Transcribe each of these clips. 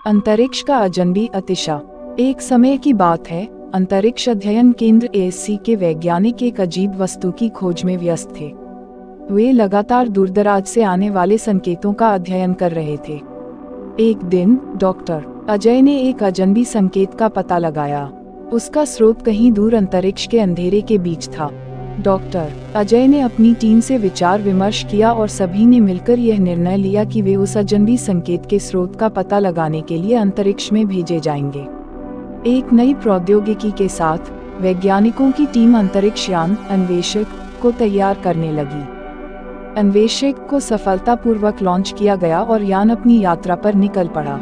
अंतरिक्ष का अजनबी अतिशा। एक समय की बात है, अंतरिक्ष अध्ययन केंद्र ASC के वैज्ञानिक एक अजीब वस्तु की खोज में व्यस्त थे। वे लगातार दूरदराज से आने वाले संकेतों का अध्ययन कर रहे थे। एक दिन डॉक्टर अजय ने एक अजनबी संकेत का पता लगाया। उसका स्रोत कहीं दूर अंतरिक्ष के अंधेरे के बीच था। डॉक्टर अजय ने अपनी टीम से विचार विमर्श किया और सभी ने मिलकर यह निर्णय लिया कि वे उस अजनबी संकेत के स्रोत का पता लगाने के लिए अंतरिक्ष में भेजे जाएंगे। एक नई प्रौद्योगिकी के साथ वैज्ञानिकों की टीम अंतरिक्ष यान अन्वेषक को तैयार करने लगी। अन्वेषक को सफलतापूर्वक लॉन्च किया गया और यान अपनी यात्रा पर निकल पड़ा।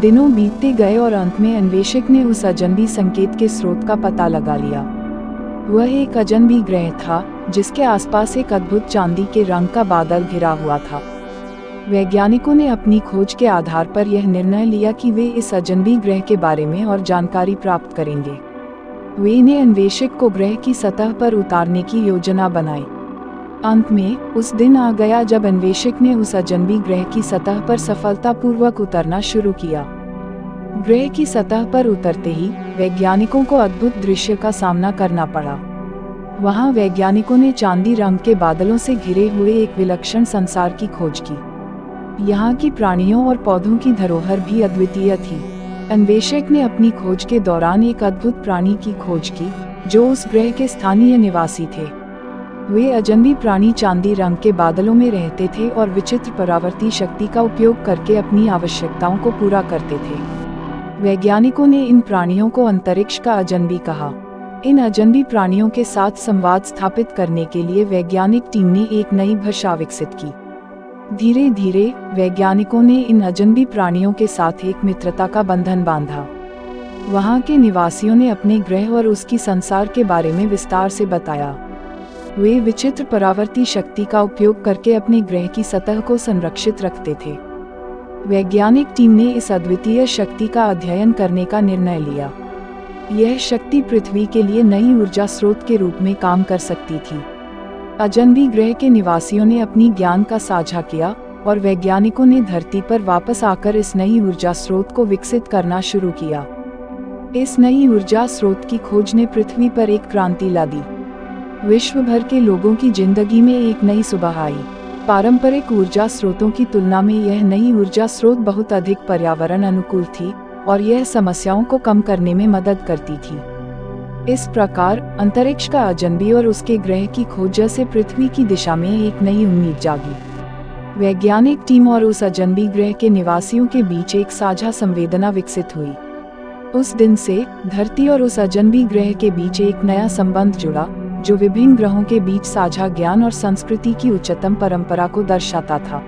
दिनों बीतते गए और अंत में अन्वेषक ने उस अजनबी संकेत के स्रोत का पता लगा लिया। वह एक अजनबी ग्रह था जिसके आसपास एक अद्भुत चांदी के रंग का बादल घिरा हुआ था। वैज्ञानिकों ने अपनी खोज के आधार पर यह निर्णय लिया कि वे इस अजनबी ग्रह के बारे में और जानकारी प्राप्त करेंगे। वे ने अन्वेषक को ग्रह की सतह पर उतारने की योजना बनाई। अंत में उस दिन आ गया जब अन्वेषक ने उस अजनबी ग्रह की सतह पर सफलतापूर्वक उतरना शुरू किया। ग्रह की सतह पर उतरते ही वैज्ञानिकों को अद्भुत दृश्य का सामना करना पड़ा। वहां वैज्ञानिकों ने चांदी रंग के बादलों से घिरे हुए एक विलक्षण संसार की खोज की। यहाँ की प्राणियों और पौधों की धरोहर भी अद्वितीय थी। अन्वेषक ने अपनी खोज के दौरान एक अद्भुत प्राणी की खोज की जो उस ग्रह के स्थानीय निवासी थे। वे अजनबी प्राणी चांदी रंग के बादलों में रहते थे और विचित्र परावर्ती शक्ति का उपयोग करके अपनी आवश्यकताओं को पूरा करते थे। वैज्ञानिकों ने इन प्राणियों को अंतरिक्ष का अजनबी कहा। इन अजनबी प्राणियों के साथ संवाद स्थापित करने के लिए वैज्ञानिक टीम ने एक नई भाषा विकसित की। धीरे धीरे वैज्ञानिकों ने इन अजनबी प्राणियों के साथ एक मित्रता का बंधन बांधा। वहां के निवासियों ने अपने ग्रह और उसकी संसार के बारे में विस्तार से बताया। वे विचित्र परावर्ती शक्ति का उपयोग करके अपने ग्रह की सतह को संरक्षित रखते थे। वैज्ञानिक टीम ने इस अद्वितीय शक्ति का अध्ययन करने का निर्णय लिया। यह शक्ति पृथ्वी के लिए नई ऊर्जा स्रोत के रूप में काम कर सकती थी। अजनबी ग्रह के निवासियों ने अपनी ज्ञान का साझा किया और वैज्ञानिकों ने धरती पर वापस आकर इस नई ऊर्जा स्रोत को विकसित करना शुरू किया। इस नई ऊर्जा स्रोत की खोज ने पृथ्वी पर एक क्रांति ला दी। विश्व भर के लोगों की जिंदगी में एक नई सुबह आई। पारंपरिक ऊर्जा स्रोतों की तुलना में यह नई ऊर्जा स्रोत बहुत अधिक पर्यावरण अनुकूल थी और यह समस्याओं को कम करने में मदद करती थी। इस प्रकार अंतरिक्ष का अजनबी और उसके ग्रह की खोज से पृथ्वी की दिशा में एक नई उम्मीद जागी। वैज्ञानिक टीम और उस अजनबी ग्रह के निवासियों के बीच एक साझा संवेदना विकसित हुई। उस दिन से धरती और उस अजनबी ग्रह के बीच एक नया संबंध जुड़ा जो विभिन्न ग्रहों के बीच साझा ज्ञान और संस्कृति की उच्चतम परंपरा को दर्शाता था।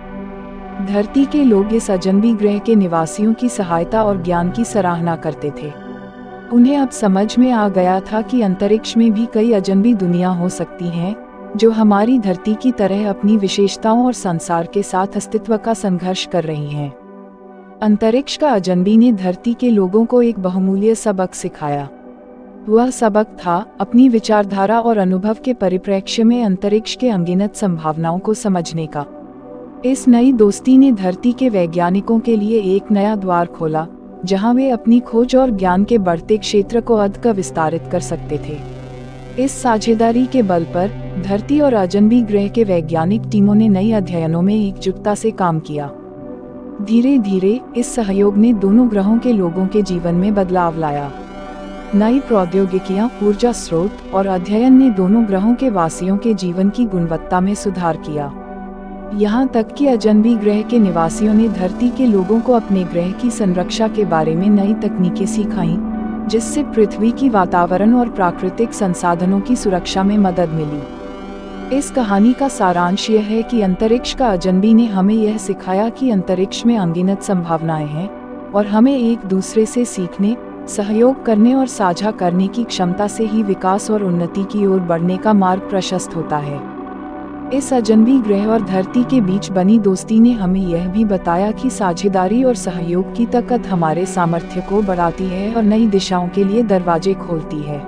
धरती के लोग इस अजनबी ग्रह के निवासियों की सहायता और ज्ञान की सराहना करते थे। उन्हें अब समझ में आ गया था कि अंतरिक्ष में भी कई अजनबी दुनिया हो सकती हैं जो हमारी धरती की तरह अपनी विशेषताओं और संसार के साथ अस्तित्व का संघर्ष कर रही हैं। अंतरिक्ष का अजनबी ने धरती के लोगों को एक बहुमूल्य सबक सिखाया। वह सबक था अपनी विचारधारा और अनुभव के परिप्रेक्ष्य में अंतरिक्ष के अनगिनत संभावनाओं को समझने का। इस नई दोस्ती ने धरती के वैज्ञानिकों के लिए एक नया द्वार खोला जहां वे अपनी खोज और ज्ञान के बढ़ते क्षेत्र को अधिक विस्तारित कर सकते थे। इस साझेदारी के बल पर धरती और अजनबी ग्रह के वैज्ञानिक टीमों ने नई अध्ययनों में एकजुटता से काम किया। धीरे धीरे इस सहयोग ने दोनों ग्रहों के लोगों के जीवन में बदलाव लाया। नई प्रौद्योगिकियां, ऊर्जा स्रोत और अध्ययन ने दोनों ग्रहों के वासियों के जीवन की गुणवत्ता में सुधार किया। यहाँ तक कि अजनबी ग्रह के निवासियों ने धरती के लोगों को अपने ग्रह की संरक्षा के बारे में नई तकनीकें सिखाईं, जिससे पृथ्वी की वातावरण और प्राकृतिक संसाधनों की सुरक्षा में मदद मिली। इस कहानी का सारांश यह है कि अंतरिक्ष का अजनबी ने हमें यह सिखाया कि अंतरिक्ष में अनगिनत संभावनाएं हैं और हमें एक दूसरे से सीखने, सहयोग करने और साझा करने की क्षमता से ही विकास और उन्नति की ओर बढ़ने का मार्ग प्रशस्त होता है। इस अजनबी ग्रह और धरती के बीच बनी दोस्ती ने हमें यह भी बताया कि साझेदारी और सहयोग की ताकत हमारे सामर्थ्य को बढ़ाती है और नई दिशाओं के लिए दरवाजे खोलती है।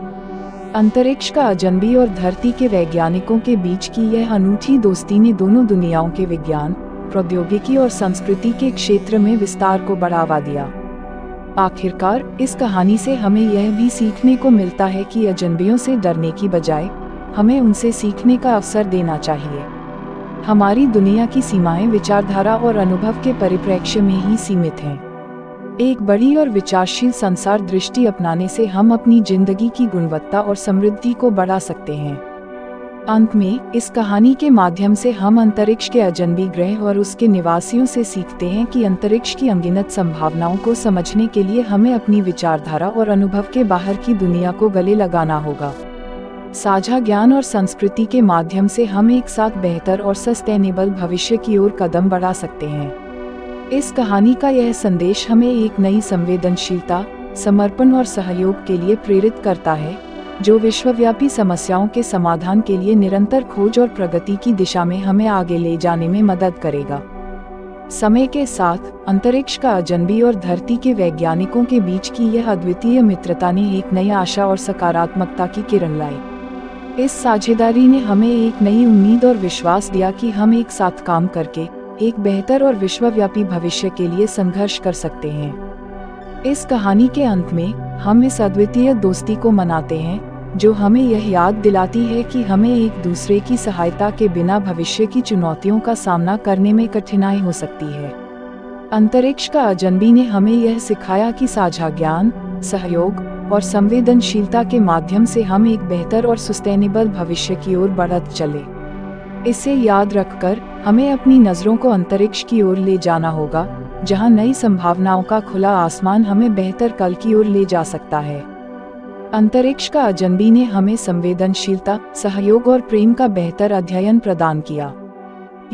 अंतरिक्ष का अजनबी और धरती के वैज्ञानिकों के बीच की यह अनूठी दोस्ती ने दोनों दुनियाओं के विज्ञान, प्रौद्योगिकी और संस्कृति के क्षेत्र में विस्तार को बढ़ावा दिया। आखिरकार इस कहानी से हमें यह भी सीखने को मिलता है कि अजनबियों से डरने की बजाय हमें उनसे सीखने का अवसर देना चाहिए। हमारी दुनिया की सीमाएं विचारधारा और अनुभव के परिप्रेक्ष्य में ही सीमित हैं। एक बड़ी और विचारशील संसार दृष्टि अपनाने से हम अपनी जिंदगी की गुणवत्ता और समृद्धि को बढ़ा सकते हैं। अंत में इस कहानी के माध्यम से हम अंतरिक्ष के अजनबी ग्रह और उसके निवासियों से सीखते हैं कि अंतरिक्ष की अनगिनत संभावनाओं को समझने के लिए हमें अपनी विचारधारा और अनुभव के बाहर की दुनिया को गले लगाना होगा। साझा ज्ञान और संस्कृति के माध्यम से हम एक साथ बेहतर और सस्टेनेबल भविष्य की ओर कदम बढ़ा सकते हैं। इस कहानी का यह संदेश हमें एक नई संवेदनशीलता, समर्पण और सहयोग के लिए प्रेरित करता है, जो विश्वव्यापी समस्याओं के समाधान के लिए निरंतर खोज और प्रगति की दिशा में हमें आगे ले जाने में मदद करेगा। समय के साथ अंतरिक्ष का अजनबी और धरती के वैज्ञानिकों के बीच की यह अद्वितीय मित्रता ने एक नई आशा और सकारात्मकता की किरण लाई। इस साझेदारी ने हमें एक नई उम्मीद और विश्वास दिया कि हम एक साथ काम करके एक बेहतर और विश्वव्यापी भविष्य के लिए संघर्ष कर सकते हैं। इस कहानी के अंत में हम इस अद्वितीय दोस्ती को मनाते हैं, जो हमें यह याद दिलाती है कि हमें एक दूसरे की सहायता के बिना भविष्य की चुनौतियों का सामना करने में कठिनाई हो सकती है। अंतरिक्ष का अजनबी ने हमें यह सिखाया कि साझा ज्ञान, सहयोग और संवेदनशीलता के माध्यम से हम एक बेहतर और सस्टेनेबल भविष्य की ओर बढ़त चले। इसे याद रखकर हमें अपनी नज़रों को अंतरिक्ष की ओर ले जाना होगा, जहां नई संभावनाओं का खुला आसमान हमें बेहतर कल की ओर ले जा सकता है। अंतरिक्ष का अजनबी ने हमें संवेदनशीलता, सहयोग और प्रेम का बेहतर अध्ययन प्रदान किया।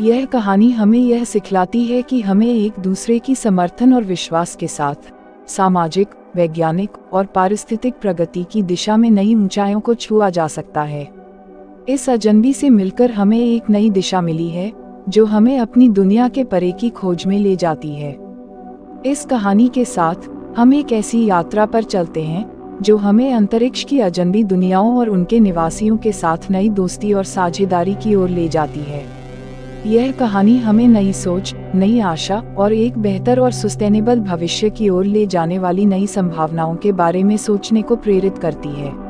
यह कहानी हमें यह सिखलाती है कि हमें एक दूसरे की समर्थन और विश्वास के साथ सामाजिक, वैज्ञानिक और पारिस्थितिक प्रगति की दिशा में नई ऊंचाइयों को छुआ जा सकता है। इस अजनबी से मिलकर हमें एक नई दिशा मिली है, जो हमें अपनी दुनिया के परे की खोज में ले जाती है। इस कहानी के साथ हम एक ऐसी यात्रा पर चलते हैं, जो हमें अंतरिक्ष की अजनबी दुनियाओं और उनके निवासियों के साथ नई दोस्ती और साझेदारी की ओर ले जाती है। यह कहानी हमें नई सोच, नई आशा और एक बेहतर और सस्टेनेबल भविष्य की ओर ले जाने वाली नई संभावनाओं के बारे में सोचने को प्रेरित करती है।